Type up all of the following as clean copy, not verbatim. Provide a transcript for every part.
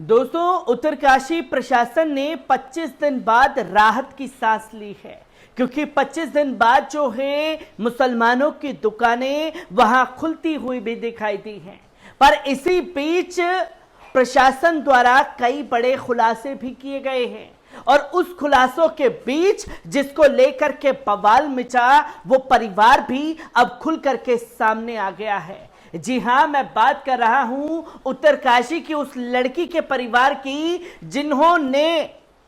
दोस्तों, उत्तरकाशी प्रशासन ने 25 दिन बाद राहत की सांस ली है, क्योंकि 25 दिन बाद जो है मुसलमानों की दुकानें वहां खुलती हुई भी दिखाई दी हैं। पर इसी बीच प्रशासन द्वारा कई बड़े खुलासे भी किए गए हैं और उस खुलासों के बीच जिसको लेकर के बवाल मचा, वो परिवार भी अब खुल करके सामने आ गया है। जी हां, मैं बात कर रहा हूं उत्तरकाशी की उस लड़की के परिवार की जिन्होंने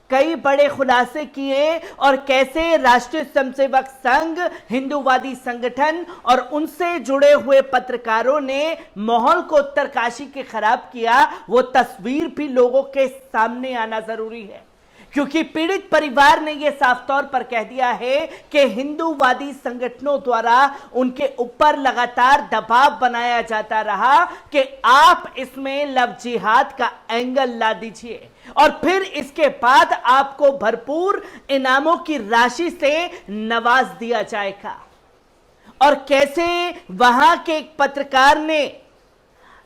कई बड़े खुलासे किए और कैसे राष्ट्रीय स्वयंसेवक संघ, हिंदूवादी संगठन और उनसे जुड़े हुए पत्रकारों ने माहौल को उत्तरकाशी के खराब किया। वो तस्वीर भी लोगों के सामने आना जरूरी है, क्योंकि पीड़ित परिवार ने यह साफ तौर पर कह दिया है कि हिंदूवादी संगठनों द्वारा उनके ऊपर लगातार दबाव बनाया जाता रहा कि आप इसमें लव जिहाद का एंगल ला दीजिए और फिर इसके बाद आपको भरपूर इनामों की राशि से नवाज दिया जाएगा। और कैसे वहां के एक पत्रकार ने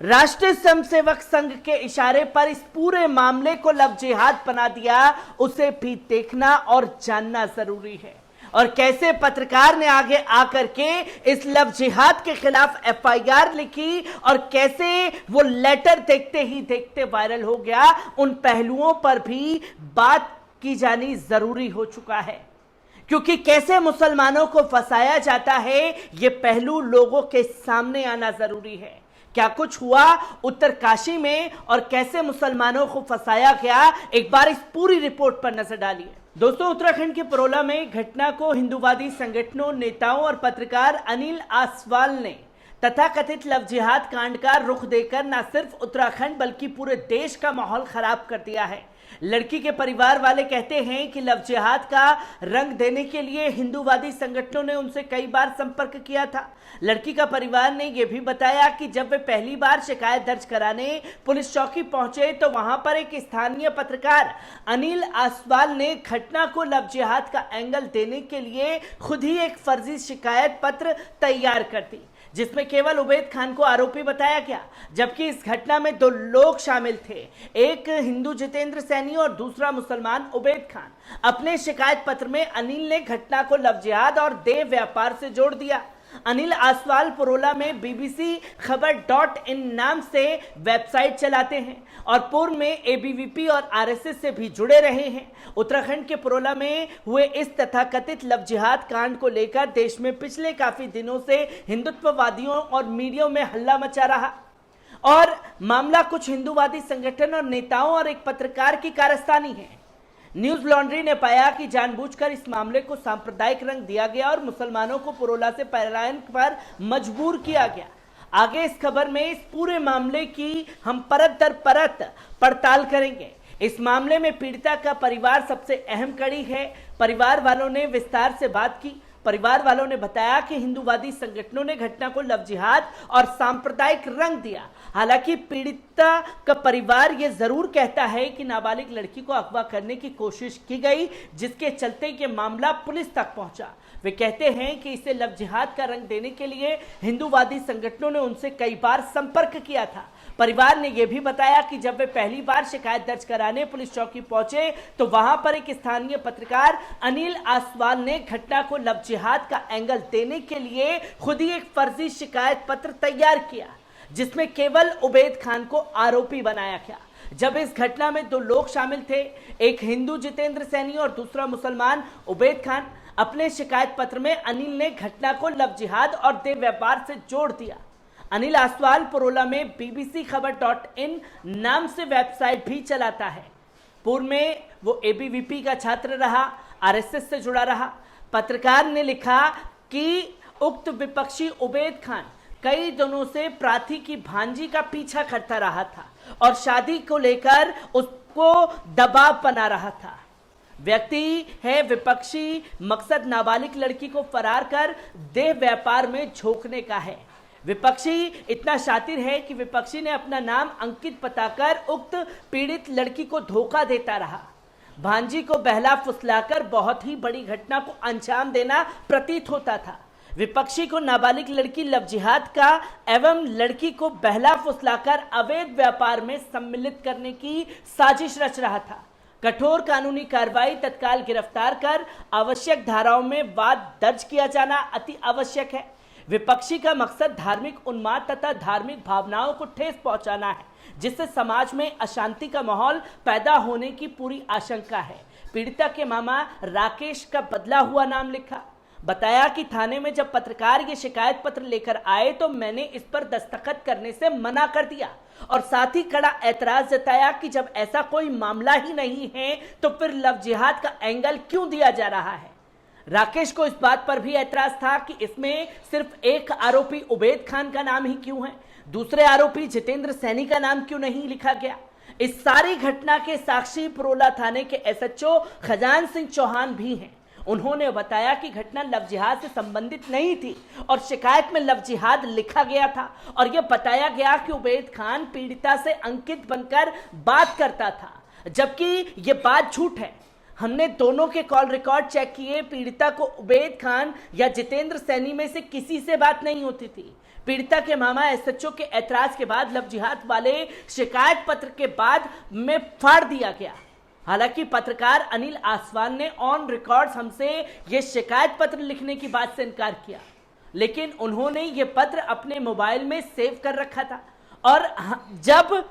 राष्ट्रीय स्वयंसेवक संघ के इशारे पर इस पूरे मामले को लव जिहाद बना दिया, उसे भी देखना और जानना जरूरी है। और कैसे पत्रकार ने आगे आकर के इस लव जिहाद के खिलाफ एफआईआर लिखी और कैसे वो लेटर देखते ही देखते वायरल हो गया, उन पहलुओं पर भी बात की जानी जरूरी हो चुका है। क्योंकि कैसे मुसलमानों को फंसाया जाता है, ये पहलू लोगों के सामने आना जरूरी है। क्या कुछ हुआ उत्तरकाशी में और कैसे मुसलमानों को फंसाया गया, एक बार इस पूरी रिपोर्ट पर नजर डालिए। दोस्तों, उत्तराखंड के परोला में घटना को हिंदूवादी संगठनों, नेताओं और पत्रकार अनिल आसवाल ने तथाकथित लव जिहाद कांड का रुख देकर न सिर्फ उत्तराखंड बल्कि पूरे देश का माहौल खराब कर दिया है। लड़की के परिवार वाले कहते हैं कि लव जिहाद का रंग देने के लिए हिंदूवादी संगठनों ने उनसे कई बार संपर्क किया था। लड़की का परिवार ने यह भी बताया कि जब वे पहली बार शिकायत दर्ज कराने पुलिस चौकी पहुंचे तो वहां पर एक स्थानीय पत्रकार अनिल आसवाल ने घटना को लव जिहाद का एंगल देने के लिए खुद ही एक फर्जी शिकायत पत्र तैयार कर दी, जिसमें केवल उबैद खान को आरोपी बताया गया, जबकि इस घटना में 2 लोग शामिल थे, एक हिंदू जितेंद्र सैनी और दूसरा मुसलमान उबैद खान। अपने शिकायत पत्र में अनिल ने घटना को लव जिहाद और देह व्यापार से जोड़ दिया। अनिल आसवाल परोला में BBC खबर.in नाम से वेबसाइट चलाते हैं और पूर्व में ABVP और RSS से भी जुड़े रहे हैं। उत्तराखंड के परोला में हुए इस तथाकथित लव जिहाद कांड को लेकर देश में पिछले काफी दिनों से हिंदुत्ववादियों और मीडिया में हल्ला मचा रहा और मामला कुछ हिंदूवादी संगठन और नेताओं और एक पत्रकार की कारस्तानी है। न्यूज लॉन्ड्री ने पाया कि जानबूझकर इस मामले को सांप्रदायिक रंग दिया गया और मुसलमानों को परोला से पलायन पर मजबूर किया गया। आगे इस खबर में इस पूरे मामले की हम परत दर परत पड़ताल करेंगे। इस मामले में पीड़िता का परिवार सबसे अहम कड़ी है। परिवार वालों ने विस्तार से बात की। परिवार वालों ने बताया कि हिंदूवादी संगठनों ने घटना को लव जिहाद और सांप्रदायिक रंग दिया। हालांकि पीड़िता का परिवार यह जरूर कहता है कि नाबालिग लड़की को अगवा करने की कोशिश की गई, जिसके चलते ये मामला पुलिस तक पहुंचा। वे कहते हैं कि इसे लव जिहाद का रंग देने के लिए हिंदूवादी संगठनों ने उनसे कई बार संपर्क किया था। परिवार ने यह भी बताया कि जब वे पहली बार शिकायत दर्ज कराने पुलिस चौकी पहुंचे तो वहां पर एक स्थानीय पत्रकार अनिल आसवाल ने घटना को लव जिहाद का एंगल देने के लिए खुद ही एक फर्जी शिकायत पत्र तैयार किया, जिसमें केवल उबैद खान को आरोपी बनाया गया। जब इस घटना में 2 लोग शामिल थे, एक हिंदू जितेंद्र सैनी और दूसरा मुसलमान उबैद खान। अपने शिकायत पत्र में अनिल ने घटना को लव जिहाद और देह व्यापार से जोड़ दिया। अनिल आसवाल परोला में BBC खबर.in नाम से वेबसाइट भी चलाता है। पूर्व में वो ABVP का छात्र रहा, RSS से जुड़ा रहा। पत्रकार ने लिखा कि उक्त विपक्षी उबैद खान कई दिनों से प्रार्थी की भांजी का पीछा करता रहा था और शादी को लेकर उसको दबाव बना रहा था। व्यक्ति है विपक्षी, मकसद नाबालिग लड़की को फरार कर देह व्यापार में झोंकने का है। विपक्षी इतना शातिर है कि विपक्षी ने अपना नाम अंकित बताकर उक्त पीड़ित लड़की को धोखा देता रहा। भांजी को बहला फुसलाकर बहुत ही बड़ी घटना को अंजाम देना प्रतीत होता था। विपक्षी को नाबालिग लड़की लव जिहाद का एवं लड़की को बहला फुसलाकर अवैध व्यापार में सम्मिलित करने की साजिश रच रहा था। कठोर कानूनी कार्रवाई, तत्काल गिरफ्तार कर आवश्यक धाराओं में वाद दर्ज किया जाना अति आवश्यक है। विपक्षी का मकसद धार्मिक उन्माद तथा धार्मिक भावनाओं को ठेस पहुंचाना है, जिससे समाज में अशांति का माहौल पैदा होने की पूरी आशंका है। पीड़िता के मामा राकेश का बदला हुआ नाम लिखा, बताया कि थाने में जब पत्रकार ये शिकायत पत्र लेकर आए तो मैंने इस पर दस्तखत करने से मना कर दिया और साथ ही कड़ा ऐतराज जताया कि जब ऐसा कोई मामला ही नहीं है तो फिर लव जिहाद का एंगल क्यों दिया जा रहा है। राकेश को इस बात पर भी ऐतराज था कि इसमें सिर्फ एक आरोपी उबैद खान का नाम ही क्यों है, दूसरे आरोपी जितेंद्र सैनी का नाम क्यों नहीं लिखा गया। इस सारी घटना के साक्षी परोला थाने के एसएचओ खजान सिंह चौहान भी हैं। उन्होंने बताया कि घटना लव जिहाद से संबंधित नहीं थी और शिकायत में लव जिहाद लिखा गया था और यह बताया गया कि उबैद खान पीड़िता से अंकित बनकर बात करता था, जबकि यह बात झूठ है। हमने दोनों के कॉल रिकॉर्ड चेक किए, पीड़िता को उबैद खान या जितेंद्र सैनी में से किसी से बात नहीं होती थी। पीड़िता के मामा एसएचओ के ऐतराज के बाद लव जिहाद वाले शिकायत पत्र के बाद में फाड़ दिया गया। हालांकि पत्रकार अनिल आसवान ने ऑन रिकॉर्ड हमसे यह शिकायत पत्र लिखने की बात से इनकार किया, लेकिन उन्होंने यह पत्र अपने मोबाइल में सेव कर रखा था और जब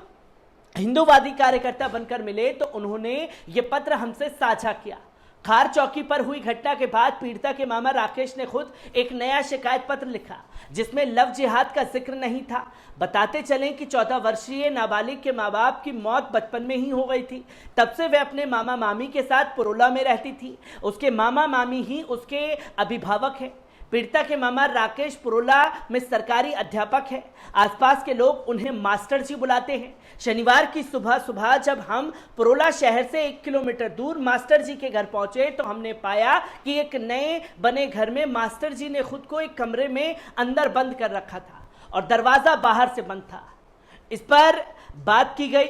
हिंदूवादी कार्यकर्ता बनकर मिले तो उन्होंने ये पत्र हमसे साझा किया। खार चौकी पर हुई घटना के बाद पीड़िता के मामा राकेश ने खुद एक नया शिकायत पत्र लिखा, जिसमें लव जिहाद का जिक्र नहीं था। बताते चलें कि 14 वर्षीय नाबालिग के माँ बाप की मौत बचपन में ही हो गई थी। तब से वे अपने मामा मामी के साथ परोला में रहती थी। उसके मामा मामी ही उसके अभिभावक हैं। पीड़िता के मामा राकेश परोला में सरकारी अध्यापक है। आसपास के लोग उन्हें मास्टर जी बुलाते हैं। शनिवार की सुबह जब हम परोला शहर से 1 किलोमीटर दूर मास्टर जी के घर पहुंचे तो हमने पाया कि एक नए बने घर में मास्टर जी ने खुद को एक कमरे में अंदर बंद कर रखा था और दरवाजा बाहर से बंद था। इस पर बात की गई,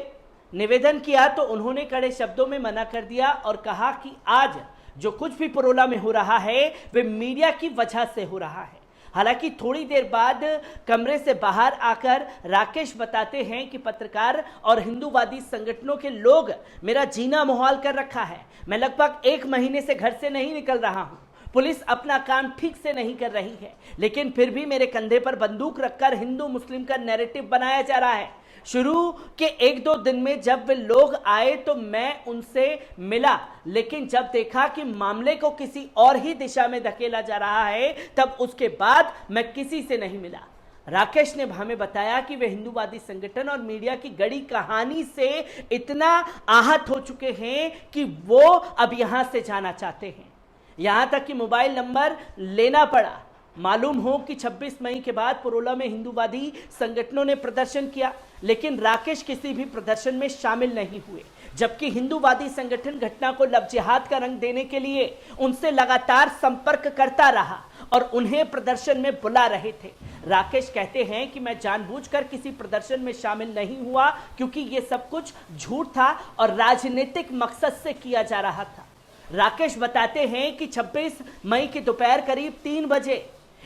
निवेदन किया तो उन्होंने कड़े शब्दों में मना कर दिया और कहा कि आज जो कुछ भी परोला में हो रहा है वे मीडिया की वजह से हो रहा है। हालांकि थोड़ी देर बाद कमरे से बाहर आकर राकेश बताते हैं कि पत्रकार और हिंदूवादी संगठनों के लोग मेरा जीना मुहाल कर रखा है। मैं लगभग 1 महीने से घर से नहीं निकल रहा हूं। पुलिस अपना काम ठीक से नहीं कर रही है, लेकिन फिर भी मेरे कंधे पर बंदूक रखकर हिंदू मुस्लिम का नैरेटिव बनाया जा रहा है। शुरू के 1-2 दिन में जब वे लोग आए तो मैं उनसे मिला, लेकिन जब देखा कि मामले को किसी और ही दिशा में धकेला जा रहा है तब उसके बाद मैं किसी से नहीं मिला। राकेश ने हमें बताया कि वे हिंदूवादी संगठन और मीडिया की गड़ी कहानी से इतना आहत हो चुके हैं कि वो अब यहां से जाना चाहते हैं। यहां तक कि मोबाइल नंबर लेना पड़ा। मालूम हो कि 26 मई के बाद परोला में हिंदूवादी संगठनों ने प्रदर्शन किया, लेकिन राकेश किसी भी प्रदर्शन में शामिल नहीं हुए, जबकि हिंदूवादी संगठन घटना को लव जिहाद का रंग देने के लिए उनसे लगातार संपर्क करता रहा और उन्हें प्रदर्शन में बुला रहे थे। राकेश कहते हैं कि मैं जानबूझकर किसी प्रदर्शन में शामिल नहीं हुआ क्योंकि ये सब कुछ झूठ था और राजनीतिक मकसद से किया जा रहा था। राकेश बताते हैं कि 26 मई की दोपहर करीब 3 बजे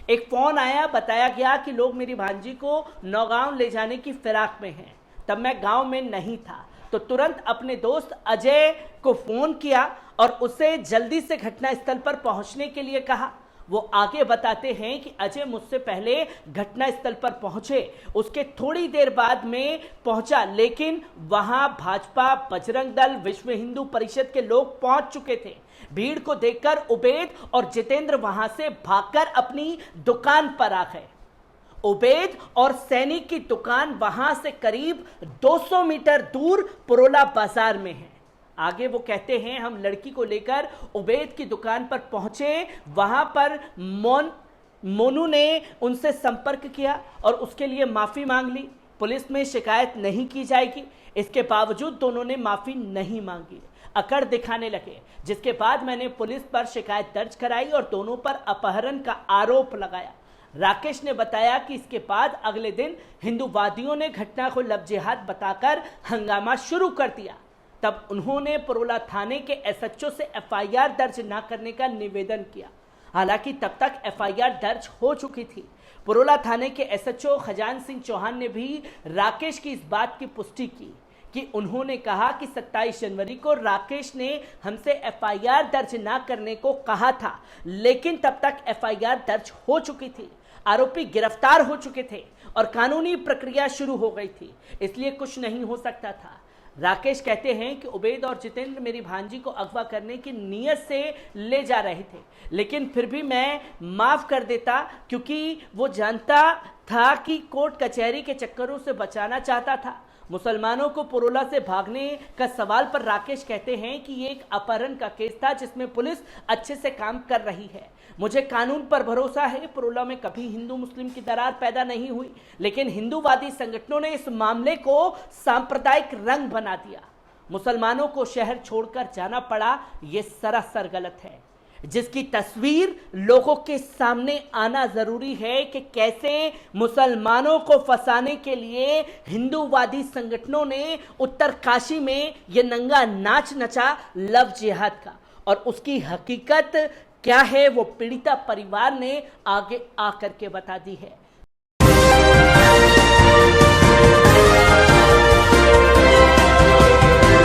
एक फोन आया। बताया गया कि लोग मेरी भांजी को नौगांव ले जाने की फिराक में हैं। तब मैं गांव में नहीं था तो तुरंत अपने दोस्त अजय को फोन किया और उसे जल्दी से घटनास्थल पर पहुंचने के लिए कहा। वो आगे बताते हैं कि अजय मुझसे पहले घटनास्थल पर पहुंचे, उसके थोड़ी देर बाद में पहुंचा, लेकिन वहां भाजपा, बजरंग दल, विश्व हिंदू परिषद के लोग पहुंच चुके थे। भीड़ को देखकर उबैद और जितेंद्र वहां से भागकर अपनी दुकान पर आ गए। उबैद और सैनी की दुकान वहां से करीब 200 मीटर दूर परोला बाजार में है। आगे वो कहते हैं हम लड़की को लेकर उबैद की दुकान पर पहुंचे। वहां पर मोनू ने उनसे संपर्क किया और उसके लिए माफी मांग ली। पुलिस में शिकायत नहीं की जाएगी, इसके बावजूद दोनों ने माफी नहीं मांगी, अकड़ दिखाने लगे, जिसके बाद मैंने पुलिस पर शिकायत दर्ज कराई और दोनों पर अपहरण का आरोप लगाया। राकेश ने बताया कि इसके बाद अगले दिन हिंदूवादियों ने घटना को लव जिहाद बताकर हंगामा शुरू कर दिया। तब उन्होंने परोला थाने के एसएचओ से एफआईआर दर्ज न करने का निवेदन किया। हालांकि तब तक एफआईआर दर्ज हो चुकी थी। पुरोला थाने के एसएचओ खजान सिंह चौहान ने भी राकेश की इस बात की पुष्टि की कि उन्होंने कहा कि 27 जनवरी को राकेश ने हमसे एफआईआर दर्ज ना करने को कहा था, लेकिन तब तक एफआईआर दर्ज हो चुकी थी, आरोपी गिरफ्तार हो चुके थे और कानूनी प्रक्रिया शुरू हो गई थी, इसलिए कुछ नहीं हो सकता था। राकेश कहते हैं कि उबैद और जितेंद्र मेरी भांजी को अगवा करने की नीयत से ले जा रहे थे, लेकिन फिर भी मैं माफ कर देता क्योंकि वो जानता था कि कोर्ट कचहरी के चक्करों से बचाना चाहता था। मुसलमानों को पुरोला से भागने का सवाल पर राकेश कहते हैं कि ये एक अपहरण का केस था जिसमें पुलिस अच्छे से काम कर रही है। मुझे कानून पर भरोसा है। पुरोला में कभी हिंदू मुस्लिम की दरार पैदा नहीं हुई, लेकिन हिंदूवादी संगठनों ने इस मामले को सांप्रदायिक रंग बना दिया। मुसलमानों को शहर छोड़कर जाना पड़ा, ये सरासर गलत है, जिसकी तस्वीर लोगों के सामने आना जरूरी है कि कैसे मुसलमानों को फंसाने के लिए हिंदूवादी संगठनों ने उत्तरकाशी में यह नंगा नाच नचा लव जिहाद का, और उसकी हकीकत क्या है वो पीड़िता परिवार ने आगे आकर के बता दी है।